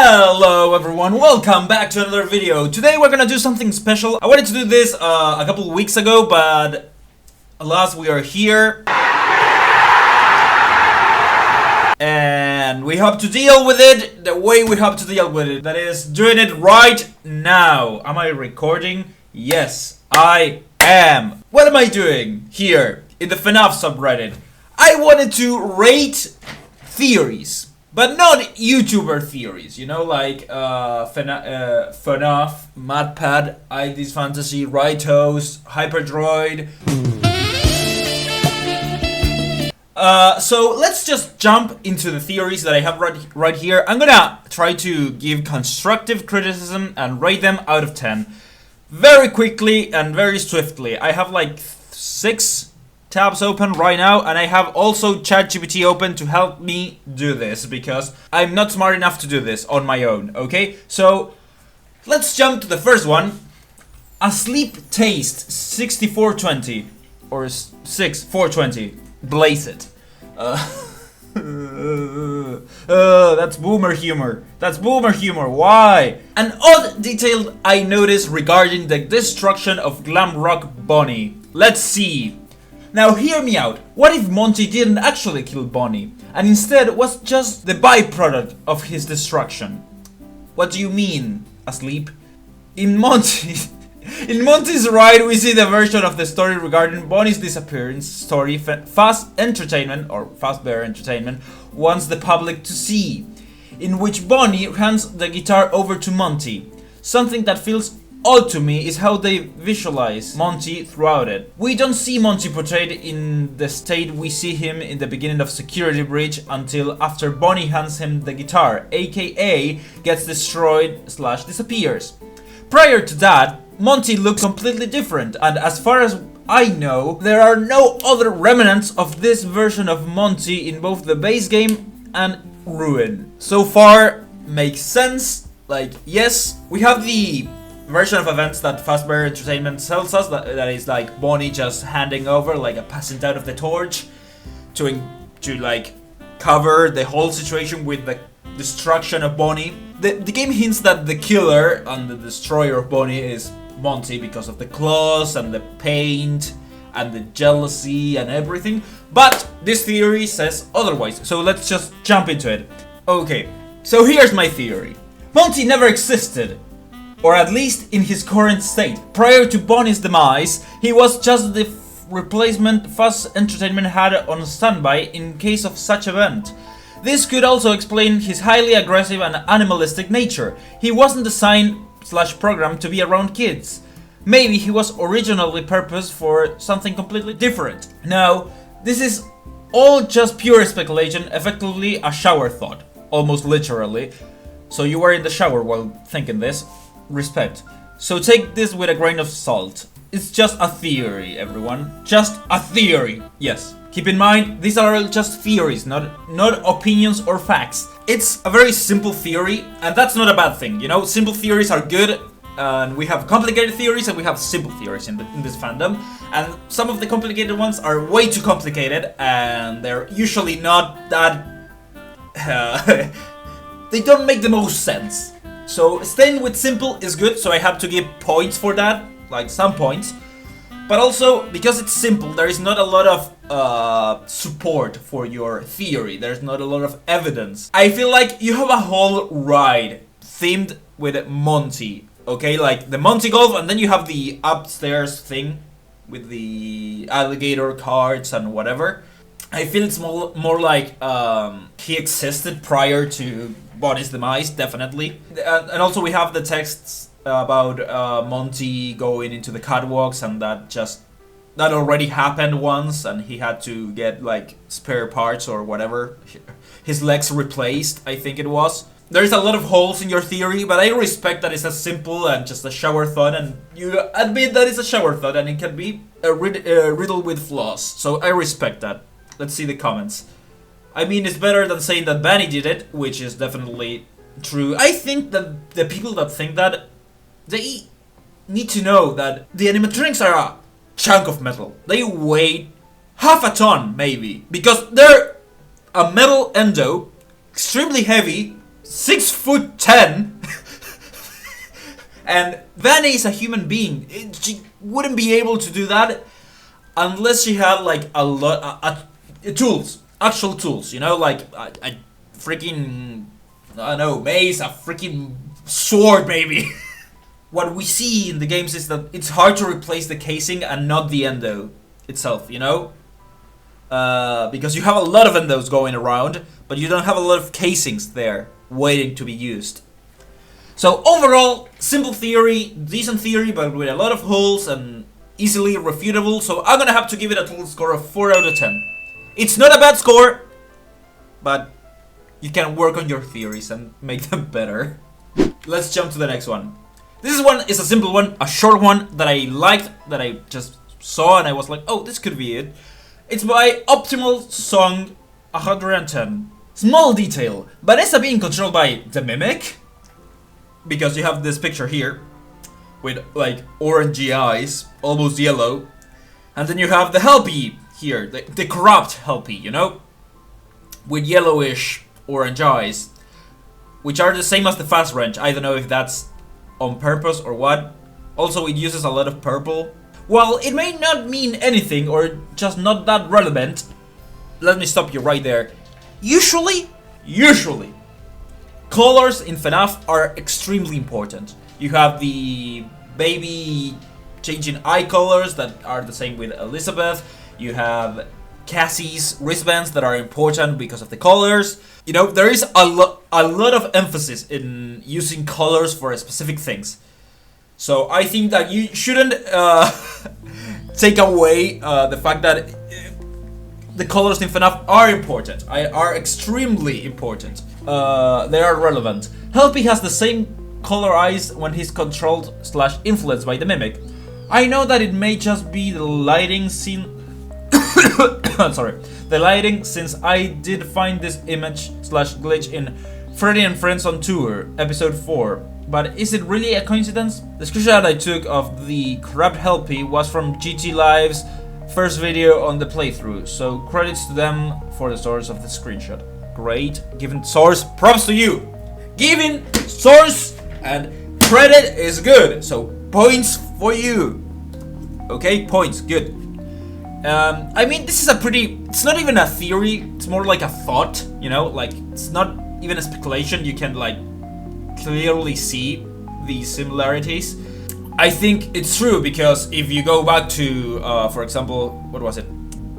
Hello everyone, welcome back to another video. Today we're gonna do something special. I wanted to do this a couple weeks ago, but alas, we are here. And we have to deal with it the way we have to deal with it. That is, doing it right now. Am I recording? Yes, I am. What am I doing here in the FNAF subreddit? I wanted to rate theories. But not YouTuber theories, you know, like FNAF, MadPad, ID's Fantasy, Rightos, Hyperdroid. So let's just jump into the theories that I have right here. I'm gonna try to give constructive criticism and rate them out of 10. Very quickly and very swiftly. I have like 6 tabs open right now, and I have also ChatGPT open to help me do this because I'm not smart enough to do this on my own. Okay, so let's jump to the first one. Asleep Taste 6420 or 6420. Blaze it. That's boomer humor. That's boomer humor. Why? An odd detail I noticed regarding the destruction of Glamrock Bonnie. Let's see. Now hear me out. What if Monty didn't actually kill Bonnie and instead was just the byproduct of his destruction? What do you mean, Asleep? In Monty's ride, we see the version of the story regarding Bonnie's disappearance story Fast Entertainment, or Fazbear Entertainment, wants the public to see, in which Bonnie hands the guitar over to Monty. Something that feels odd to me is how they visualize Monty throughout it. We don't see Monty portrayed in the state we see him in the beginning of Security Breach until after Bonnie hands him the guitar, aka gets destroyed / disappears. Prior to that, Monty looks completely different, and as far as I know, there are no other remnants of this version of Monty in both the base game and Ruin. So far, makes sense. Like, yes, we have the version of events that Fazbear Entertainment tells us, that is like Bonnie just handing over, like a passing down of the torch to like cover the whole situation with the destruction of Bonnie. The game hints that the killer and the destroyer of Bonnie is Monty because of the claws and the paint and the jealousy and everything, but this theory says otherwise, so let's just jump into it. Okay, so here's my theory. Monty never existed, or at least in his current state. Prior to Bonnie's demise, he was just the replacement Fuzz Entertainment had on standby in case of such event. This could also explain his highly aggressive and animalistic nature. He wasn't designed / programmed to be around kids. Maybe he was originally purposed for something completely different. Now, this is all just pure speculation, effectively a shower thought, almost literally. So you were in the shower while thinking this. Respect. So take this with a grain of salt. It's just a theory, everyone. Just a theory. Yes. Keep in mind, these are just theories, not opinions or facts. It's a very simple theory, and that's not a bad thing, you know? Simple theories are good, and we have complicated theories and we have simple theories in this fandom. And some of the complicated ones are way too complicated, and they're usually not that... they don't make the most sense. So staying with simple is good, so I have to give points for that, like some points. But also, because it's simple, there is not a lot of support for your theory. There's not a lot of evidence. I feel like you have a whole ride themed with Monty, okay? Like the Monty Golf, and then you have the upstairs thing with the alligator carts and whatever. I feel it's more like he existed prior to Bonnie's demise, definitely. And also we have the texts about Monty going into the catwalks, and that already happened once, and he had to get like spare parts or whatever, his legs replaced, I think it was. There's a lot of holes in your theory, but I respect that it's a simple and just a shower thought, and you admit that it's a shower thought and it can be a riddle with flaws, so I respect that. Let's see the comments. I mean, it's better than saying that Benny did it, which is definitely true. I think that the people that think that, they need to know that the animatronics are a chunk of metal. They weigh half a ton, maybe, because they're a metal endo, extremely heavy, 6'10", and Vanny is a human being. She wouldn't be able to do that unless she had like a lot tools, actual tools. You know, like a freaking, I don't know, mace, a freaking sword, maybe. What we see in the games is that it's hard to replace the casing and not the endo itself, you know? Because you have a lot of endos going around, but you don't have a lot of casings there waiting to be used. So overall, simple theory, decent theory, but with a lot of holes and easily refutable. So I'm gonna have to give it a total score of 4 out of 10. It's not a bad score, but you can work on your theories and make them better. Let's jump to the next one. This one is a simple one, a short one that I liked, that I just saw and I was like, oh, this could be it. It's by Optimal Song 110. Small detail, Vanessa being controlled by the Mimic, because you have this picture here with like orangey eyes, almost yellow, and then you have the Helpy here, the corrupt Helpy, you know, with yellowish orange eyes, which are the same as the fast range. I don't know if that's on purpose or what. Also, it uses a lot of purple. While it may not mean anything or just not that relevant, let me stop you right there. Usually, colors in FNAF are extremely important. You have the baby changing eye colors that are the same with Elizabeth. You have Cassie's wristbands that are important because of the colors. You know, there is a lot of emphasis in using colors for specific things. So I think that you shouldn't take away the fact that the colors in FNAF are important, are extremely important. They are relevant. Helpy has the same color eyes when he's controlled / influenced by the Mimic. I know that it may just be the lighting scene. Sorry, the lighting, since I did find this image / glitch in Freddy and Friends on Tour, episode 4. But is it really a coincidence? The screenshot I took of the corrupt Helpy was from GT Live's first video on the playthrough, so credits to them for the source of the screenshot. Great, given source, props to you! Giving source and credit is good, so points for you. Okay, points, good. I mean, this is it's not even a theory, it's more like a thought, you know, like, it's not even a speculation, you can, like, clearly see these similarities. I think it's true, because if you go back to, for example, what was it?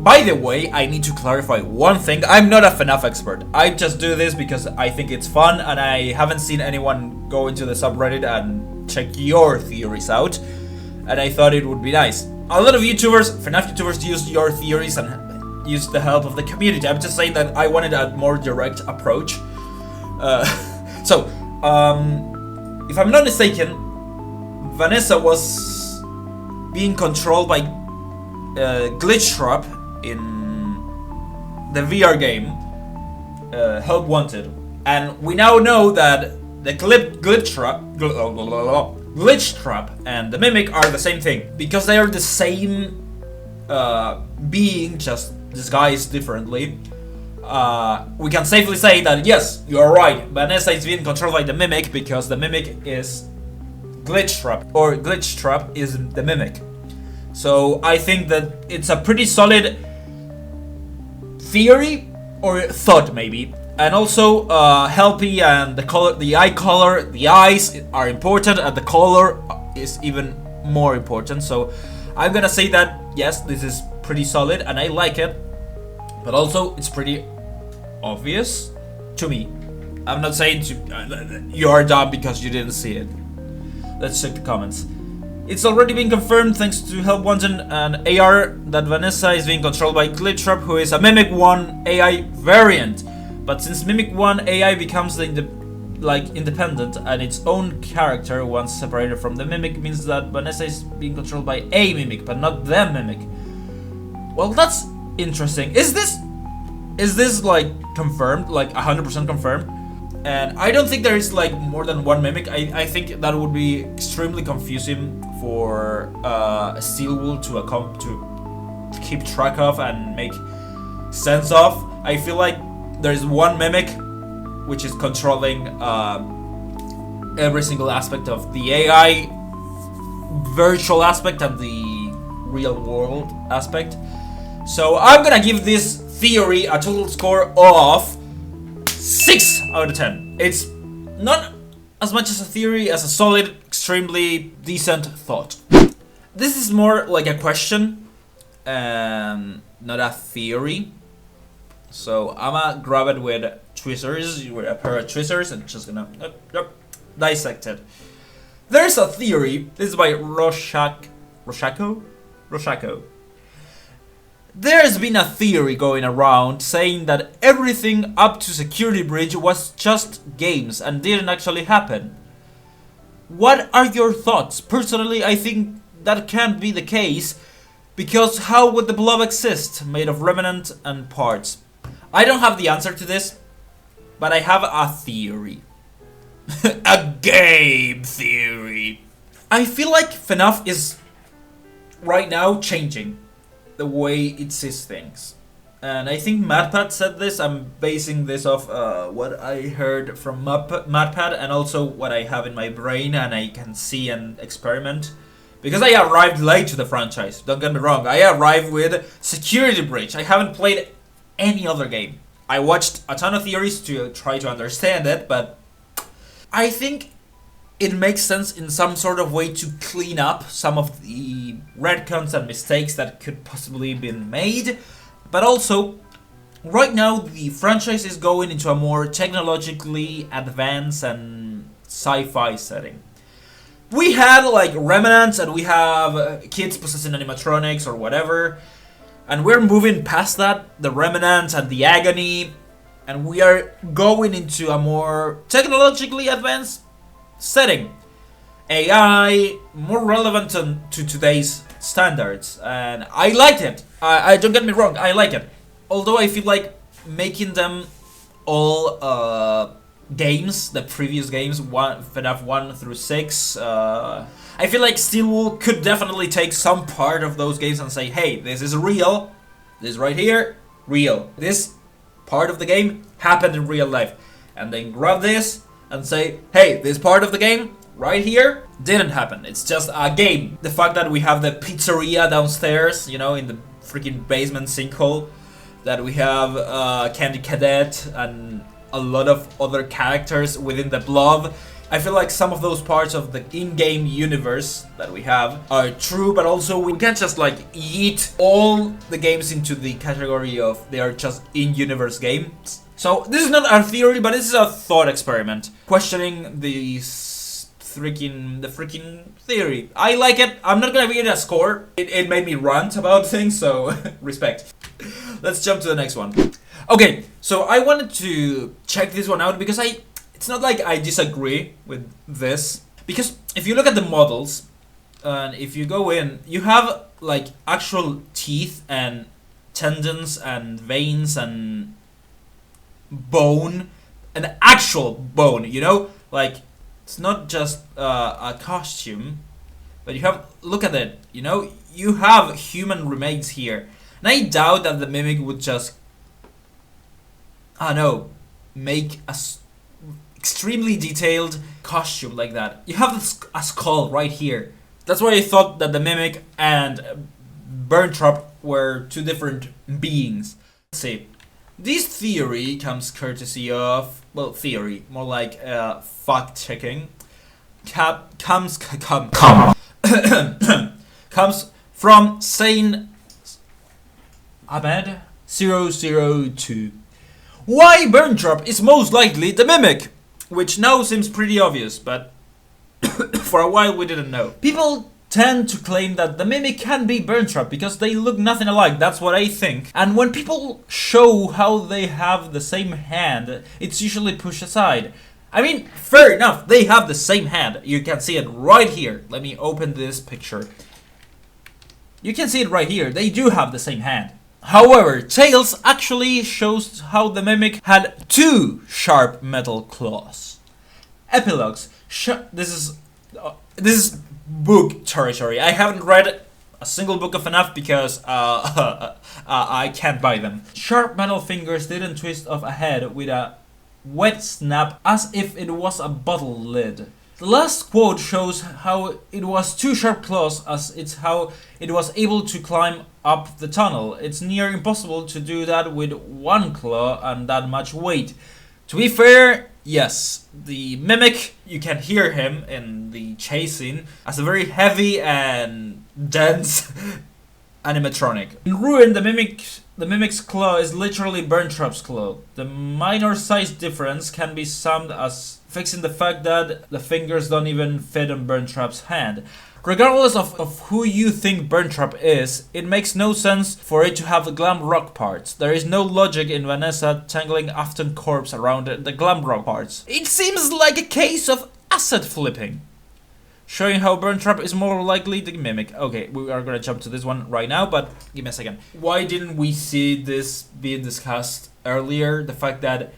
By the way, I need to clarify one thing. I'm not a FNAF expert. I just do this because I think it's fun, and I haven't seen anyone go into the subreddit and check your theories out, and I thought it would be nice. A lot of YouTubers, FNAF YouTubers, use your theories and use the help of the community. I'm just saying that I wanted a more direct approach. If I'm not mistaken, Vanessa was being controlled by Glitch Trap in the VR game Help Wanted, and we now know that the Glitch Trap and the Mimic are the same thing, because they are the same being, just disguised differently. We can safely say that yes, you are right, Vanessa is being controlled by the Mimic because the Mimic is Glitch Trap, or Glitch Trap is the Mimic. So I think that it's a pretty solid theory or thought, maybe. And also, Helpy and the color, the eye color, the eyes are important, and the color is even more important. So I'm gonna say that yes, this is pretty solid, and I like it. But also, it's pretty obvious to me. I'm not saying you are dumb because you didn't see it. Let's check the comments. It's already been confirmed thanks to Help Wanted and AR that Vanessa is being controlled by Glitch Trap, who is a Mimic 1 AI variant. But since Mimic 1 AI becomes independent and its own character once separated from the Mimic, means that Vanessa is being controlled by a Mimic, but not the Mimic. Well, that's interesting. Is this like confirmed, like 100% confirmed? And I don't think there is like more than one Mimic. I think that would be extremely confusing for a Steel Wool to keep track of and make sense of. I feel like there is one Mimic which is controlling every single aspect of the AI virtual aspect and the real world aspect. So I'm gonna give this theory a total score of 6 out of 10. It's not as much as a theory as a solid, extremely decent thought. This is more like a question, not a theory. So I'm gonna grab it with tweezers, with a pair of tweezers, and just gonna dissect it. There's a theory. This is by Roshako. There's been a theory going around saying that everything up to Security Breach was just games and didn't actually happen. What are your thoughts? Personally, I think that can't be the case, because how would the blob exist, made of remnant and parts? I don't have the answer to this, but I have a theory. A game theory. I feel like FNAF is right now changing the way it sees things. And I think MatPat said this. I'm basing this off what I heard from MatPat and also what I have in my brain and I can see and experiment. Because I arrived late to the franchise, don't get me wrong. I arrived with Security Breach. I haven't played any other game. I watched a ton of theories to try to understand it, but I think it makes sense in some sort of way to clean up some of the retcons and mistakes that could possibly been made. But also, right now the franchise is going into a more technologically advanced and sci-fi setting. We had like remnants and we have kids possessing animatronics or whatever. And we're moving past that, the remnants and the agony. And we are going into a more technologically advanced setting. AI, more relevant to today's standards. And I like it. I don't get me wrong, I like it. Although I feel like making them all games, the previous games, FNAF 1 through 6, I feel like Steelwool could definitely take some part of those games and say, hey, this is real, this right here, real. This part of the game happened in real life. And then grab this and say, hey, this part of the game right here didn't happen. It's just a game. The fact that we have the pizzeria downstairs, you know, in the freaking basement sinkhole, that we have Candy Cadet and a lot of other characters within the blob. I feel like some of those parts of the in-game universe that we have are true, but also we can't just like eat all the games into the category of they are just in-universe games. So this is not our theory, but this is a thought experiment questioning the freaking theory. I like it. I'm not gonna give it a score. It made me rant about things, so respect. Let's jump to the next one. Okay, so I wanted to check this one out because it's not like I disagree with this. Because if you look at the models, and if you go in, you have like actual teeth and tendons and veins and bone, an actual bone, you know? Like, it's not just a costume, but you have, look at it, you know? You have human remains here. And I doubt that the Mimic would just, I don't know, make a extremely detailed costume like that. You have a skull right here. That's why I thought that the Mimic and Burntrap were two different beings. Let's see. This theory comes courtesy of, well, theory, more like fact checking. Comes from Saint Ahmed 002. Why Burntrap is most likely the Mimic, which now seems pretty obvious, but for a while we didn't know. People tend to claim that the Mimic can be Burntrap because they look nothing alike, that's what I think. And when people show how they have the same hand, it's usually pushed aside. I mean, fair enough, they have the same hand. You can see it right here. Let me open this picture. You can see it right here, they do have the same hand. However, Tails actually shows how the Mimic had two sharp metal claws. Epilogues. This is book territory. I haven't read a single book of FNAF because I can't buy them. Sharp metal fingers didn't twist off a head with a wet snap as if it was a bottle lid. The last quote shows how it was two sharp claws as it's how it was able to climb up the tunnel. It's near impossible to do that with one claw and that much weight. To be fair, yes, the mimic, you can hear him in the chase scene as a very heavy and dense animatronic. In Ruin, the mimic's claw is literally Burntrap's claw. The minor size difference can be summed as fixing the fact that the fingers don't even fit on Burntrap's hand. Regardless of who you think Burntrap is, it makes no sense for it to have the glam rock parts. There is no logic in Vanessa tangling Afton corpse around the glam rock parts. It seems like a case of asset flipping, showing how Burntrap is more likely the mimic. Okay, we are gonna jump to this one right now, but give me a second. Why didn't we see this being discussed earlier? The fact that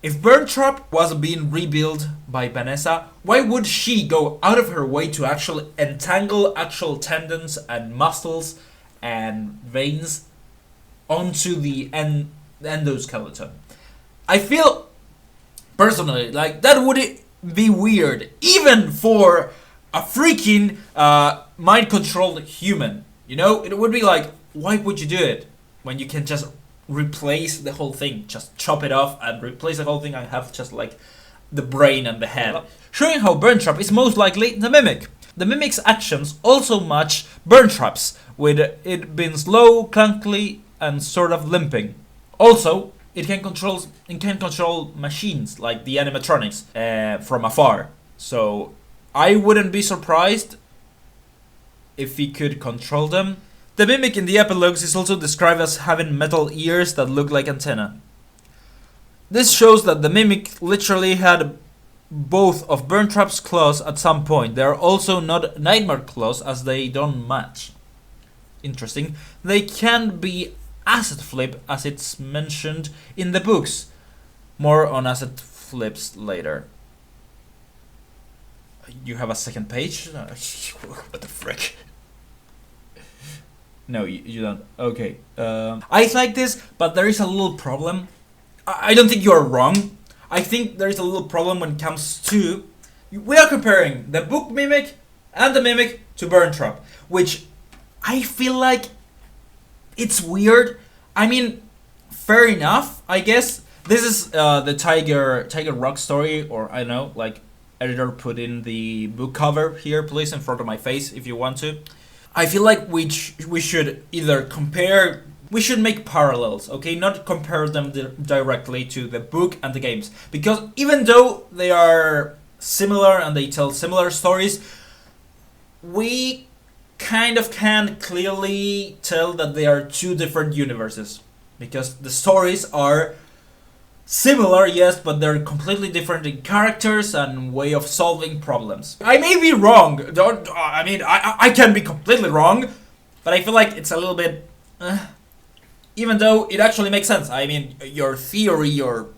if Burntrap was being rebuilt by Vanessa, why would she go out of her way to actually entangle actual tendons and muscles and veins onto the endoskeleton? I feel, personally, like that would be weird, even for a freaking mind-controlled human. You know, it would be like, why would you do it when you can just replace the whole thing, just chop it off and replace the whole thing and have just like the brain and the head, showing how Burntrap is most likely the mimic. The mimic's actions also match Burntrap's, with it being slow, clunky, and sort of limping. Also, it can control machines like the animatronics from afar. So I wouldn't be surprised if he could control them. The mimic in the epilogues is also described as having metal ears that look like antennae. This shows that the mimic literally had both of Burntrap's claws at some point. They are also not nightmare claws as they don't match. Interesting. They can be asset flip as it's mentioned in the books. More on asset flips later. You have a second page? What the frick? No, you don't. Okay. I like this, but there is a little problem. I don't think you are wrong. I think there is a little problem when it comes to... We are comparing the book mimic and the mimic to Burntrap, which I feel like it's weird. I mean, fair enough, I guess. This is the Tiger Rock story, or I don't know, like editor put in the book cover here, please, in front of my face if you want to. I feel like we should either compare, we should make parallels, okay? Not compare them directly to the book and the games. Because even though they are similar and they tell similar stories, we kind of can clearly tell that they are two different universes. Because the stories are similar, yes, but they're completely different in characters and way of solving problems. I may be wrong. I can be completely wrong, but I feel like it's a little bit... even though it actually makes sense. I mean, your theory, your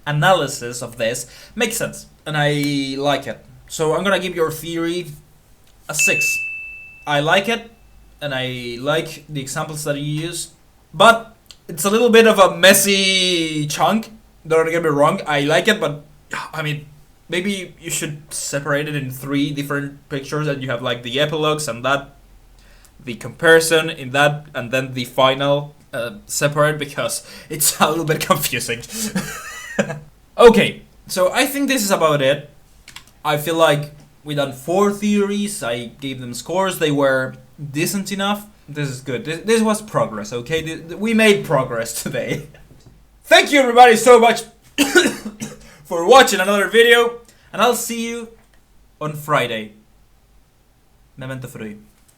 analysis of this makes sense, and I like it. So I'm gonna give your theory a 6. I like it, and I like the examples that you use, but it's a little bit of a messy chunk, don't get me wrong. I like it, but I mean, maybe you should separate it in 3 different pictures, and you have like the epilogues and that, the comparison in that, and then the final separate, because it's a little bit confusing. Okay, so I think this is about it. I feel like we done 4 theories. I gave them scores. They were decent enough. This is good. This was progress, okay? We made progress today. Thank you everybody so much for watching another video, and I'll see you on Friday. Memento Frui.